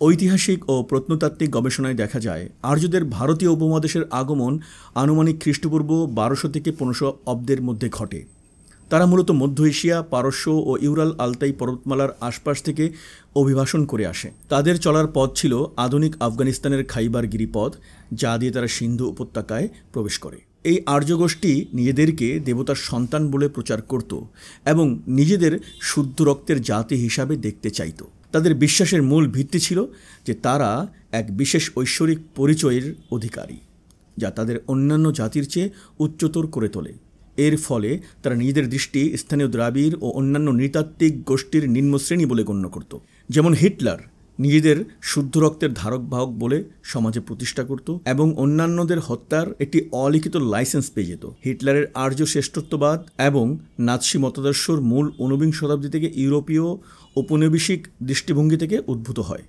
ঐতিহাসিক ও প্রত্নতাত্ত্বিক গবেষণায় দেখা যায় আর্যদের ভারতীয় উপমহাদেশের আগমন আনুমানিক খ্রিস্টপূর্ব 1200 থেকে 1500 অব্দের মধ্যে ঘটে। তারা মূলত মধ্য এশিয়া, পারস্য ও ইউরাল আলতাই পর্বতমালার আশপাশ থেকে অভিবাসন করে আসে। তাদের চলার পথ ছিল আধুনিক আফগানিস্তানের খাইবার গিরিপথ, যা দিয়ে তারা সিন্ধু উপত্যকায় প্রবেশ করে। এই আর্যগোষ্ঠী নিজেদেরকে দেবতার সন্তান বলে প্রচার করত এবং নিজেদের শুদ্ধ রক্তের জাতি হিসাবে দেখতে চাইত। তাদের বিশ্বাসের মূল ভিত্তি ছিল যে তারা এক বিশেষ ঐশ্বরিক পরিচয়ের অধিকারী, যা তাদের অন্যান্য জাতির চেয়ে উচ্চতর করে তোলে। এর ফলে তারা নিজেদের দৃষ্টি স্থানীয় দ্রাবিড় ও অন্যান্য নৃতাত্ত্বিক গোষ্ঠীর নিম্নশ্রেণী বলে গণ্য করত। যেমন হিটলার নিজেদের শুদ্ধ রক্তের ধারক বাহক বলে সমাজে প্রতিষ্ঠা করত এবং অন্যান্যদের হত্যার একটি অলিখিত লাইসেন্স পেয়ে যেত। হিটলারের আর্য শ্রেষ্ঠত্ববাদ এবং নাৎসি মতাদর্শর মূল ঊনবিংশ শতাব্দী থেকে ইউরোপীয় ঔপনিবেশিক দৃষ্টিভঙ্গি থেকে উদ্ভূত হয়।